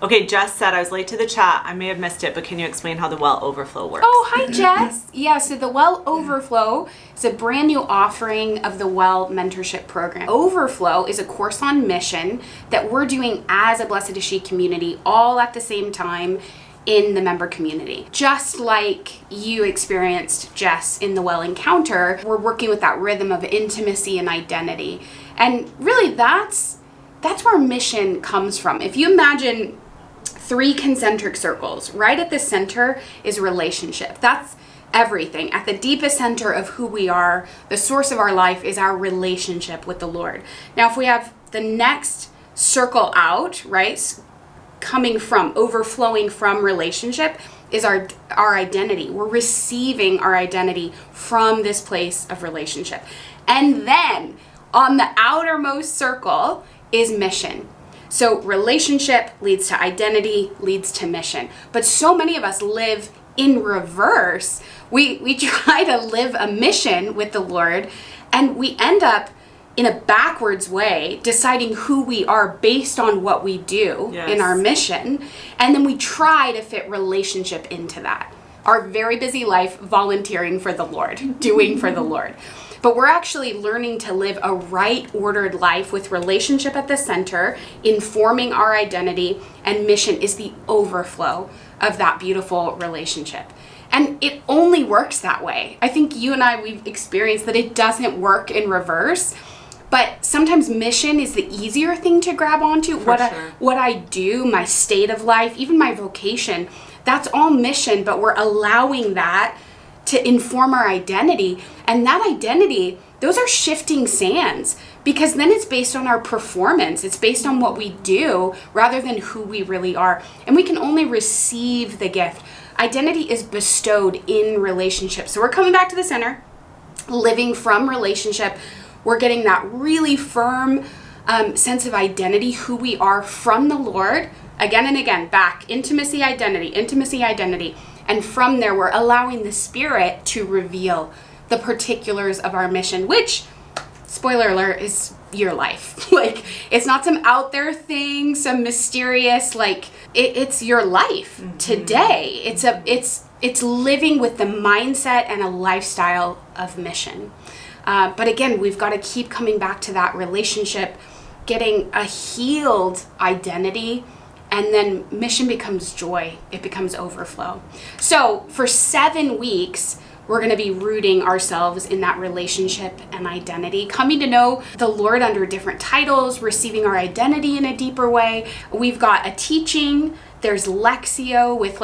Okay, Jess said I was late to the chat. I may have missed it, but can you explain how the Well Overflow works? Oh, hi, Jess. Yeah, so the Well Overflow is a brand new offering of the Well Mentorship Program. Overflow is a course on mission that we're doing as a Blessed Is She community all at the same time in the member community. Just like you experienced, Jess, in the Well Encounter, we're working with that rhythm of intimacy and identity. And really that's where mission comes from. If you imagine 3 concentric circles, right at the center is relationship. That's everything. At the deepest center of who we are, the source of our life is our relationship with the Lord. Now, if we have the next circle out, right, coming from, overflowing from relationship, is our identity. We're receiving our identity from this place of relationship. And then on the outermost circle is mission. So relationship leads to identity, leads to mission. But so many of us live in reverse. We try to live a mission with the Lord, and we end up in a backwards way deciding who we are based on what we do in our mission. And then we try to fit relationship into that. Our very busy life volunteering for the Lord, doing for the Lord. But we're actually learning to live a right ordered life with relationship at the center, informing our identity, and mission is the overflow of that beautiful relationship. And it only works that way. I think you and I, we've experienced that it doesn't work in reverse, but sometimes mission is the easier thing to grab onto. What I do, my state of life, even my vocation, that's all mission, but we're allowing that to inform our identity. And that identity, those are shifting sands, because then it's based on our performance. It's based on what we do rather than who we really are. And we can only receive the gift. Identity is bestowed in relationship. So we're coming back to the center, living from relationship. We're getting that really firm sense of identity, who we are from the Lord, again and again, back, intimacy, identity. And from there, we're allowing the Spirit to reveal the particulars of our mission, which, spoiler alert, is your life. Like, it's not some out there thing, some mysterious, like, it's your life today. It's living with the mindset and a lifestyle of mission. But again, we've got to keep coming back to that relationship, getting a healed identity. And then mission becomes joy. It becomes overflow. So for 7 weeks, we're going to be rooting ourselves in that relationship and identity, coming to know the Lord under different titles, receiving our identity in a deeper way. We've got a teaching. There's Lectio with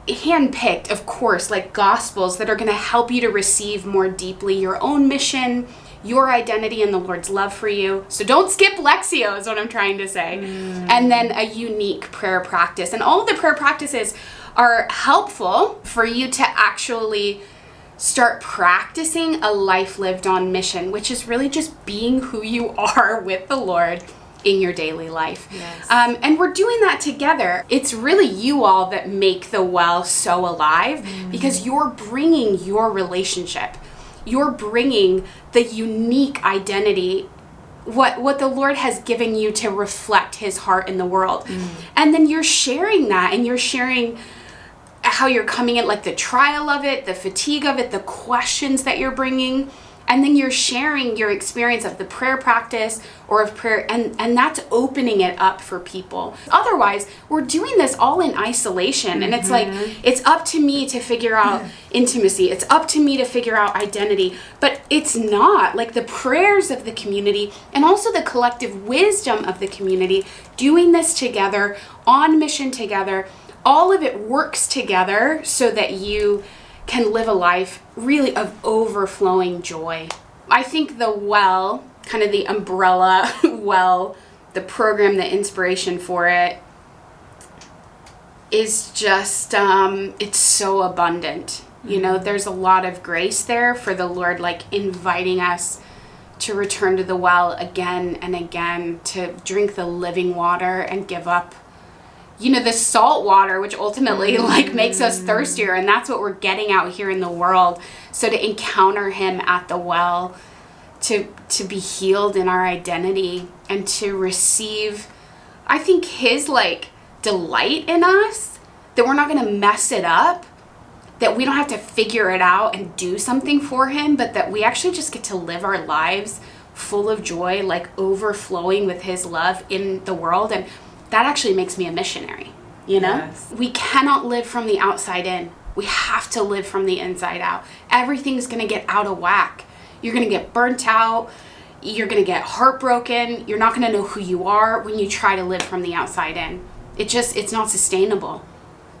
handpicked, of course, like gospels that are going to help you to receive more deeply your own mission, your identity, and the Lord's love for you. So don't skip Lectio is what I'm trying to say. And then a unique prayer practice. And all of the prayer practices are helpful for you to actually start practicing a life lived on mission, which is really just being who you are with the Lord in your daily life. Yes. And we're doing that together. It's really you all that make the Well so alive, because you're bringing your relationship. You're bringing the unique identity, what the Lord has given you to reflect His heart in the world. And then you're sharing that, and you're sharing how you're coming at, like, the trial of it, the fatigue of it, the questions that you're bringing. And then you're sharing your experience of the prayer practice or of prayer, and that's opening it up for people. Otherwise, we're doing this all in isolation, and it's like, it's up to me to figure out intimacy. It's up to me to figure out identity, but it's not. Like, the prayers of the community and also the collective wisdom of the community, doing this together, on mission together, all of it works together so that you can live a life really of overflowing joy. I think the Well, kind of the umbrella Well, the program, the inspiration for it is just, it's so abundant. You know, there's a lot of grace there for the Lord, like, inviting us to return to the Well again and again, to drink the living water and give up, you know, the salt water, which ultimately makes us thirstier. And that's what we're getting out here in the world. So to encounter Him at the Well, to be healed in our identity, and to receive I think his like delight in us, that we're not going to mess it up, that we don't have to figure it out and do something for him, but that we actually just get to live our lives full of joy, like overflowing with his love in the world. And that actually makes me a missionary, you know? Yes. We cannot live from the outside in. We have to live from the inside out. Everything's going to get out of whack. You're going to get burnt out. You're going to get heartbroken. You're not going to know who you are when you try to live from the outside in. It's not sustainable.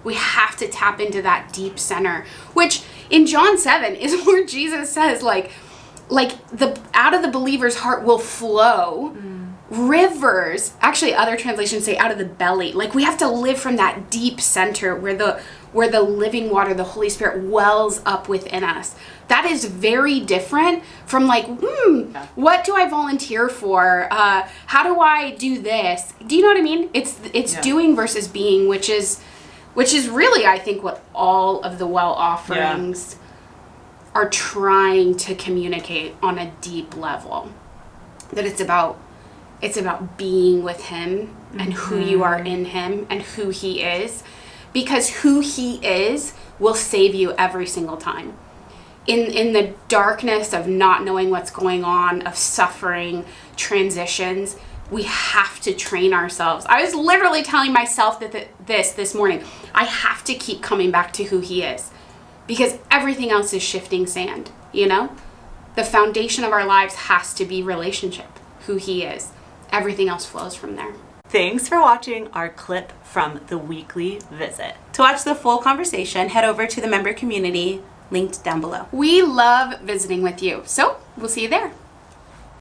We have to tap into that deep center, which in John 7 is where Jesus says, like the out of the believer's heart will flow rivers. Actually, other translations say out of the belly. Like, we have to live from that deep center where the living water, the Holy Spirit, wells up within us. That is very different from like, what do I volunteer for? How do I do this? Do you know what I mean? It's doing versus being, which is really, I think, what all of the well offerings are trying to communicate on a deep level. That it's about being with him and who you are in him and who he is, because who he is will save you every single time. In the darkness of not knowing what's going on, of suffering, transitions, we have to train ourselves. I was literally telling myself that this morning, I have to keep coming back to who he is, because everything else is shifting sand, you know? The foundation of our lives has to be relationship, who he is. Everything else flows from there. Thanks for watching our clip from the weekly visit. To watch the full conversation, head over to the member community linked down below. We love visiting with you, so we'll see you there.